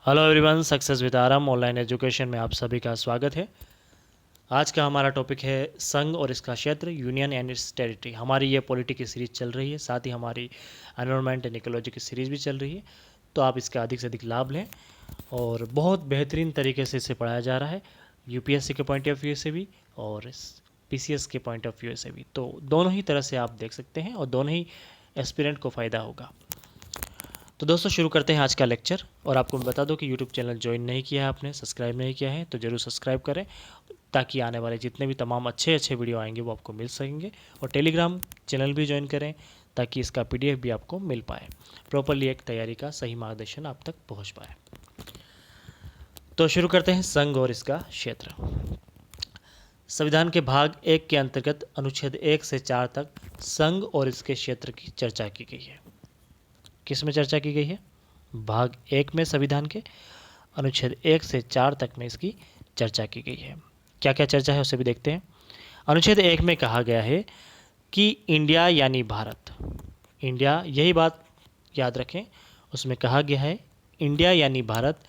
Hello everyone, success with आराम online education में आप सभी का स्वागत है। आज का हमारा टॉपिक है संघ और इसका क्षेत्र, यूनियन एंड इट्स टेरिटरी। हमारी ये पॉलिटी की सीरीज़ चल रही है, साथ ही हमारी एनवायरनमेंट एंड इकोलॉजी की सीरीज़ भी चल रही है। तो आप इसका अधिक से अधिक लाभ लें और बहुत बेहतरीन तरीके से इसे पढ़ाया जा रहा है, यूपीएससी के पॉइंट ऑफ व्यू से भी और पीसीएस के पॉइंट ऑफ व्यू से भी। तो दोनों ही तरह से आप देख सकते हैं और दोनों ही एस्पिरेंट को फ़ायदा होगा। तो दोस्तों शुरू करते हैं आज का लेक्चर। और आपको मैं बता दूं कि यूट्यूब चैनल ज्वाइन नहीं किया है आपने, सब्सक्राइब नहीं किया है तो ज़रूर सब्सक्राइब करें, ताकि आने वाले जितने भी तमाम अच्छे अच्छे वीडियो आएंगे वो आपको मिल सकेंगे। और टेलीग्राम चैनल भी ज्वाइन करें ताकि इसका पीडीएफ भी आपको मिल पाए, प्रॉपरली एक तैयारी का सही मार्गदर्शन आप तक पहुँच पाए। तो शुरू करते हैं संघ और इसका क्षेत्र। संविधान के भाग 1 के अंतर्गत अनुच्छेद 1 से 4 तक संघ और इसके क्षेत्र की चर्चा की गई है। किस में चर्चा की गई है? भाग 1 में संविधान के अनुच्छेद 1 से 4 तक में इसकी चर्चा की गई है। क्या क्या चर्चा है उसे भी देखते हैं। अनुच्छेद 1 में कहा गया है कि इंडिया यानी भारत, इंडिया, यही बात याद रखें, उसमें कहा गया है इंडिया यानी भारत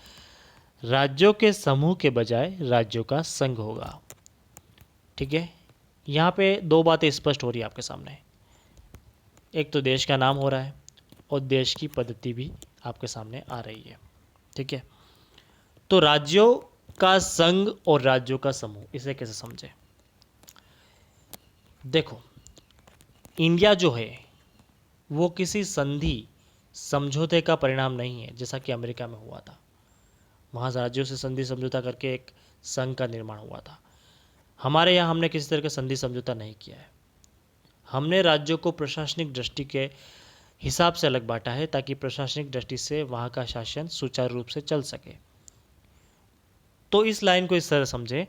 राज्यों के समूह के बजाय राज्यों का संघ होगा। ठीक है, यहाँ पे दो बातें स्पष्ट हो रही है आपके सामने। एक तो देश का नाम हो रहा है और देश की पद्धति भी आपके सामने आ रही है। ठीक है, तो राज्यों का संघ और राज्यों का समूह, इसे कैसे समझें? देखो, इंडिया जो है वो किसी संधि समझौते का परिणाम नहीं है, जैसा कि अमेरिका में हुआ था। वहाँ राज्यों से संधि समझौता करके एक संघ का निर्माण हुआ था। हमारे यहाँ हमने किसी तरह का संधि समझौता नहीं किया है। हमने राज्यों को प्रशासनिक दृष्टि के हिसाब से अलग बांटा है, ताकि प्रशासनिक दृष्टि से वहाँ का शासन सुचारू रूप से चल सके। तो इस लाइन को इस तरह समझें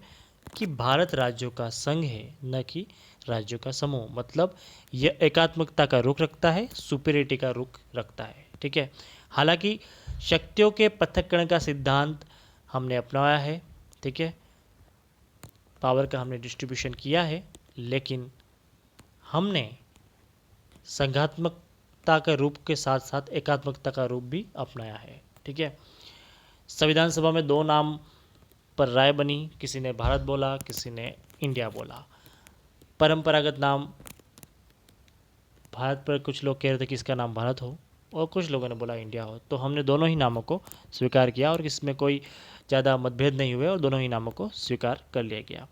कि भारत राज्यों का संघ है, न कि राज्यों का समूह। मतलब यह एकात्मकता का रुख रखता है, सुपीरियरिटी का रुख रखता है। ठीक है, हालांकि शक्तियों के पृथक्करण का सिद्धांत हमने अपनाया है। ठीक है, पावर का हमने डिस्ट्रीब्यूशन किया है, लेकिन हमने संघात्मकता के रूप के साथ साथ एकात्मकता का रूप भी अपनाया है। ठीक है, संविधान सभा में दो नाम पर राय बनी, किसी ने भारत बोला, किसी ने इंडिया बोला। परंपरागत नाम भारत पर कुछ लोग कह रहे थे कि इसका नाम भारत हो, और कुछ लोगों ने बोला इंडिया हो। तो हमने दोनों ही नामों को स्वीकार किया और इसमें कोई ज़्यादा मतभेद नहीं हुए और दोनों ही नामों को स्वीकार कर लिया गया।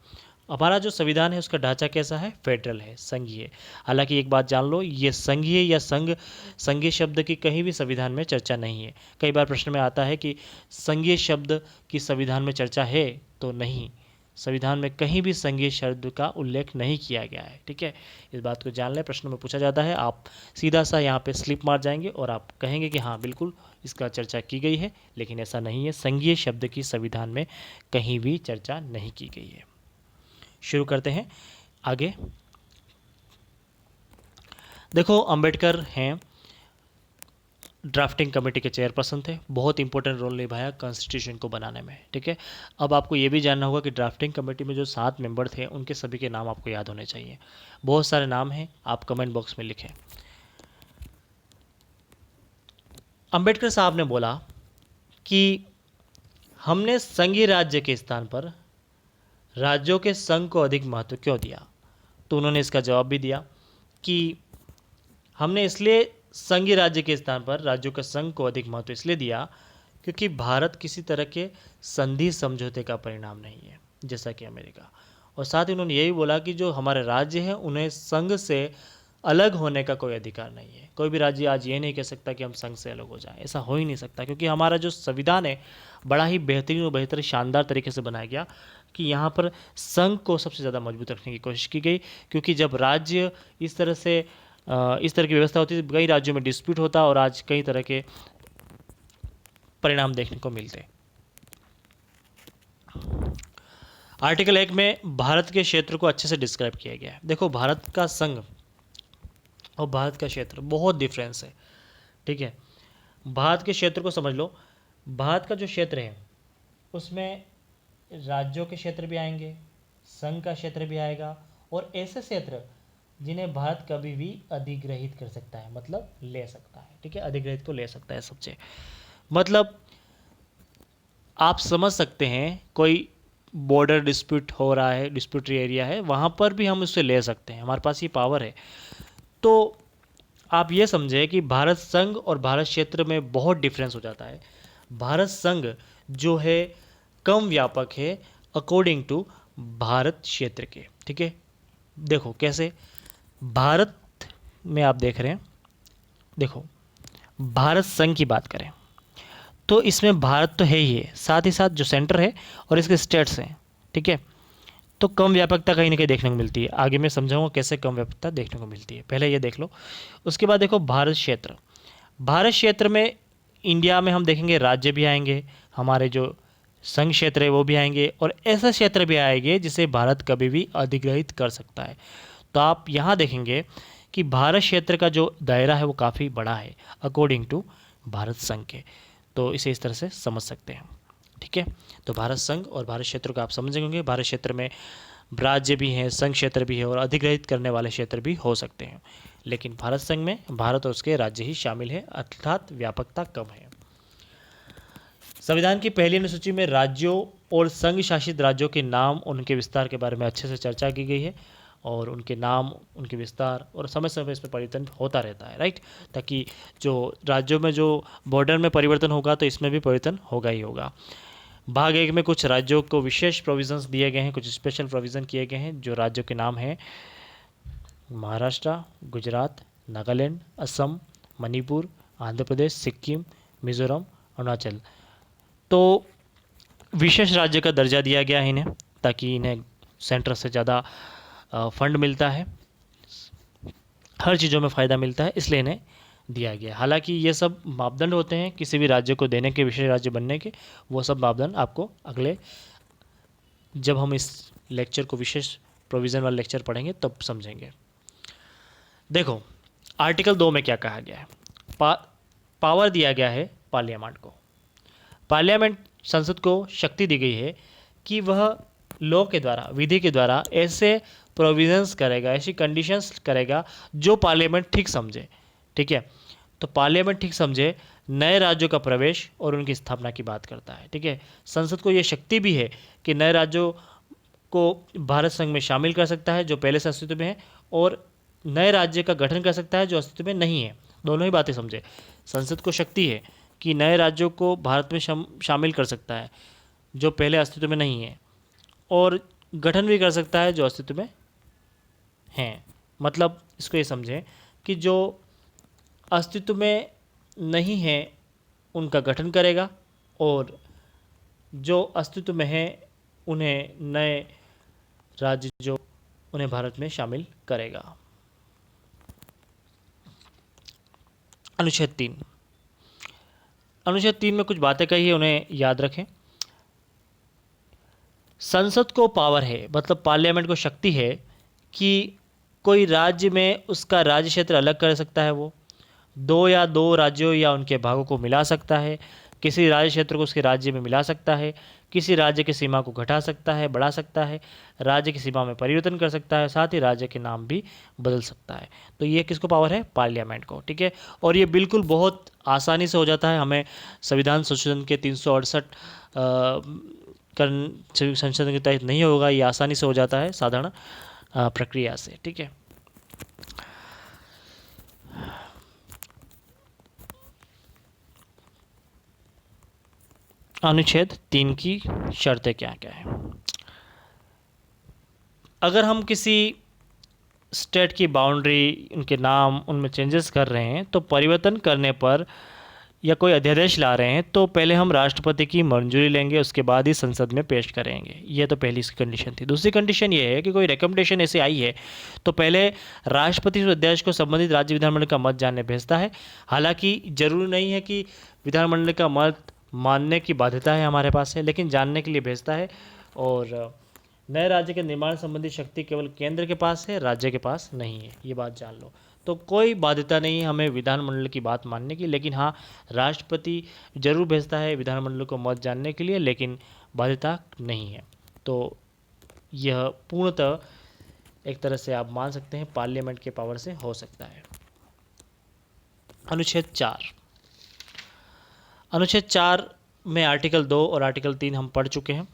हमारा जो संविधान है उसका ढांचा कैसा है? फेडरल है, संघीय। हालांकि एक बात जान लो, ये संघीय या संघीय शब्द की कहीं भी संविधान में चर्चा नहीं है। कई बार प्रश्न में आता है कि संघीय शब्द की संविधान में चर्चा है, तो नहीं, संविधान में कहीं भी संघीय शब्द का उल्लेख नहीं किया गया है। ठीक है, इस बात को जान लें, प्रश्न में पूछा जाता है, आप सीधा सा यहाँ पे स्लिप मार जाएंगे और आप कहेंगे कि हाँ बिल्कुल इसका चर्चा की गई है, लेकिन ऐसा नहीं है। संघीय शब्द की संविधान में कहीं भी चर्चा नहीं की गई है। शुरू करते हैं आगे। देखो, अंबेडकर हैं, ड्राफ्टिंग कमेटी के चेयरपर्सन थे, बहुत इंपॉर्टेंट रोल निभाया कॉन्स्टिट्यूशन को बनाने में। ठीक है, अब आपको ये भी जानना होगा कि ड्राफ्टिंग कमेटी में जो 7 मेंबर थे उनके सभी के नाम आपको याद होने चाहिए। बहुत सारे नाम हैं, आप कमेंट बॉक्स में लिखें। अंबेडकर साहब ने बोला कि हमने संघीय राज्य के स्थान पर राज्यों के संघ को अधिक महत्व क्यों दिया। तो उन्होंने इसका जवाब भी दिया कि हमने इसलिए संघीय राज्य के स्थान पर राज्यों के संघ को अधिक महत्व इसलिए दिया क्योंकि भारत किसी तरह के संधि समझौते का परिणाम नहीं है, जैसा कि अमेरिका। और साथ ही उन्होंने यही बोला कि जो हमारे राज्य हैं उन्हें संघ से अलग होने का कोई अधिकार नहीं है। कोई भी राज्य आज ये नहीं कह सकता कि हम संघ से अलग हो जाएं, ऐसा हो ही नहीं सकता, क्योंकि हमारा जो संविधान है बड़ा ही बेहतरीन और बेहतर शानदार तरीके से बनाया गया कि यहाँ पर संघ को सबसे ज़्यादा मजबूत रखने की कोशिश की गई। क्योंकि जब राज्य इस तरह से इस तरह की व्यवस्था होती है, कई राज्यों में डिस्प्यूट होता और आज कई तरह के परिणाम देखने को मिलते। आर्टिकल 1 में भारत के क्षेत्र को अच्छे से डिस्क्राइब किया गया है। देखो, भारत का संघ और भारत का क्षेत्र बहुत डिफरेंस है। ठीक है, भारत के क्षेत्र को समझ लो। भारत का जो क्षेत्र है उसमें राज्यों के क्षेत्र भी आएंगे, संघ का क्षेत्र भी आएगा, और ऐसे क्षेत्र जिन्हें भारत कभी भी अधिग्रहित कर सकता है, मतलब ले सकता है। ठीक है, अधिग्रहित को ले सकता है सबसे। मतलब आप समझ सकते हैं कोई बॉर्डर डिस्प्यूट हो रहा है, डिस्प्यूटरी एरिया है, वहाँ पर भी हम उससे ले सकते हैं, हमारे पास ये पावर है। तो आप ये समझे कि भारत संघ और भारत क्षेत्र में बहुत डिफरेंस हो जाता है। भारत संघ जो है कम व्यापक है अकॉर्डिंग टू भारत क्षेत्र के, ठीक है। देखो कैसे, भारत में आप देख रहे हैं, देखो भारत संघ की बात करें तो इसमें भारत तो है ही है, साथ ही साथ जो सेंटर है और इसके स्टेट्स हैं, ठीक है। तो कम व्यापकता कहीं ना कहीं देखने को मिलती है। आगे मैं समझाऊंगा कैसे कम व्यापकता देखने को मिलती है, पहले ये देख लो। उसके बाद देखो भारत क्षेत्र। भारत क्षेत्र में इंडिया में हम देखेंगे राज्य भी आएंगे, हमारे जो संघ क्षेत्र है वो भी आएंगे, और ऐसा क्षेत्र भी आएंगे जिसे भारत कभी भी अधिग्रहित कर सकता है। तो आप यहाँ देखेंगे कि भारत क्षेत्र का जो दायरा है वो काफ़ी बड़ा है अकॉर्डिंग टू भारत संघ के। तो इसे इस तरह से समझ सकते हैं, ठीक है। तो भारत संघ और भारत क्षेत्र को आप समझेंगे। भारत क्षेत्र में राज्य भी हैं, संघ क्षेत्र भी है, और अधिग्रहित करने वाले क्षेत्र भी हो सकते हैं। लेकिन भारत संघ में भारत और उसके राज्य ही शामिल है, अर्थात व्यापकता कम है। संविधान की पहली अनुसूची में राज्यों और संघ शासित राज्यों के नाम, उनके विस्तार के बारे में अच्छे से चर्चा की गई है, और उनके नाम, उनके विस्तार, और समय समय इस पर परिवर्तन होता रहता है, राइट। ताकि जो राज्यों में जो बॉर्डर में परिवर्तन होगा तो इसमें भी परिवर्तन होगा ही होगा। भाग एक में कुछ राज्यों को विशेष प्रोविजंस दिए गए हैं, कुछ स्पेशल प्रोविज़न किए गए हैं। जो राज्यों के नाम हैं महाराष्ट्र, गुजरात, नागालैंड, असम, मणिपुर, आंध्र प्रदेश, सिक्किम, मिजोरम, अरुणाचल। तो विशेष राज्य का दर्जा दिया गया है इन्हें, ताकि इन्हें सेंटर से ज़्यादा फंड मिलता है, हर चीज़ों में फ़ायदा मिलता है, इसलिए इन्हें दिया गया। हालांकि ये सब मापदंड होते हैं किसी भी राज्य को देने के, विशेष राज्य बनने के, वो सब मापदंड आपको अगले, जब हम इस लेक्चर को विशेष प्रोविज़न वाला लेक्चर पढ़ेंगे तब समझेंगे। देखो आर्टिकल 2 में क्या कहा गया है। पावर दिया गया है पार्लियामेंट को। पार्लियामेंट, संसद को शक्ति दी गई है कि वह लॉ के द्वारा, विधि के द्वारा ऐसे प्रोविजंस करेगा, ऐसी कंडीशंस करेगा जो पार्लियामेंट ठीक समझे, ठीक है। तो पार्लियामेंट ठीक समझे नए राज्यों का प्रवेश और उनकी स्थापना की बात करता है, ठीक है। संसद को ये शक्ति भी है कि नए राज्यों को भारत संघ में शामिल कर सकता है जो पहले से अस्तित्व में है, और नए राज्य का गठन कर सकता है जो अस्तित्व में नहीं है। दोनों ही बातें समझे। संसद को शक्ति है कि नए राज्यों को भारत में शामिल कर सकता है जो पहले अस्तित्व में नहीं है, और गठन भी कर सकता है जो अस्तित्व में हैं। मतलब इसको ये समझें कि जो अस्तित्व में नहीं है उनका गठन करेगा, और जो अस्तित्व में है उन्हें, नए राज्य जो, उन्हें भारत में शामिल करेगा। अनुच्छेद 3। अनुच्छेद 3 में कुछ बातें कही है, उन्हें याद रखें। संसद को पावर है, मतलब पार्लियामेंट को शक्ति है कि कोई राज्य में उसका राज्य क्षेत्र अलग कर सकता है, वो दो राज्यों या उनके भागों को मिला सकता है, किसी राज्य क्षेत्र को उसके राज्य में मिला सकता है, किसी राज्य की सीमा को घटा सकता है, बढ़ा सकता है, राज्य की सीमा में परिवर्तन कर सकता है, साथ ही राज्य के नाम भी बदल सकता है। तो ये किसको पावर है? पार्लियामेंट को, ठीक है। और ये बिल्कुल बहुत आसानी से हो जाता है, हमें संविधान संशोधन के 368 संशोधन के तहत नहीं होगा, ये आसानी से हो जाता है साधारण प्रक्रिया से, ठीक है। अनुच्छेद 3 की शर्तें क्या क्या है। अगर हम किसी स्टेट की बाउंड्री, उनके नाम, उनमें चेंजेस कर रहे हैं, तो परिवर्तन करने पर या कोई अध्यादेश ला रहे हैं तो पहले हम राष्ट्रपति की मंजूरी लेंगे, उसके बाद ही संसद में पेश करेंगे। ये तो पहली इसकी कंडीशन थी। दूसरी कंडीशन ये है कि कोई रिकमेंडेशन ऐसे आई है तो पहले राष्ट्रपति उस अध्यादेश को संबंधित राज्य विधानमंडल का मत जानने भेजता है। हालांकि जरूरी नहीं है कि विधानमंडल का मत मानने की बाध्यता है हमारे पास है, लेकिन जानने के लिए भेजता है। और नए राज्य के निर्माण संबंधी शक्ति केवल केंद्र के पास है, राज्य के पास नहीं है, ये बात जान लो। तो कोई बाध्यता नहीं है हमें विधानमंडल की बात मानने की, लेकिन हाँ राष्ट्रपति जरूर भेजता है विधानमंडल को मत जानने के लिए, लेकिन बाध्यता नहीं है। तो यह पूर्णतः एक तरह से आप मान सकते हैं पार्लियामेंट के पावर से हो सकता है। अनुच्छेद 4। अनुच्छेद 4 में आर्टिकल 2 और आर्टिकल 3 हम पढ़ चुके हैं।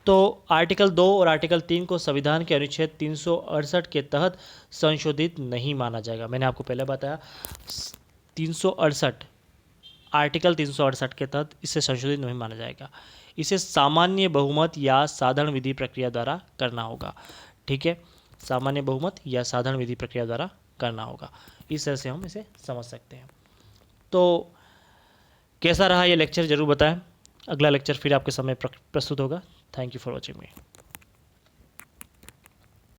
तो आर्टिकल 2 और आर्टिकल 3 को संविधान के अनुच्छेद 368 के तहत संशोधित नहीं माना जाएगा। मैंने आपको पहले बताया 368 आर्टिकल 368 के तहत इसे संशोधित नहीं माना जाएगा। इसे सामान्य बहुमत या साधारण विधि प्रक्रिया द्वारा करना होगा। ठीक है, सामान्य बहुमत या साधारण विधि प्रक्रिया द्वारा करना होगा। इस तरह से हम इसे समझ सकते हैं। तो कैसा रहा ये लेक्चर ज़रूर बताएं। अगला लेक्चर फिर आपके सामने प्रस्तुत होगा। Thank you for watching me.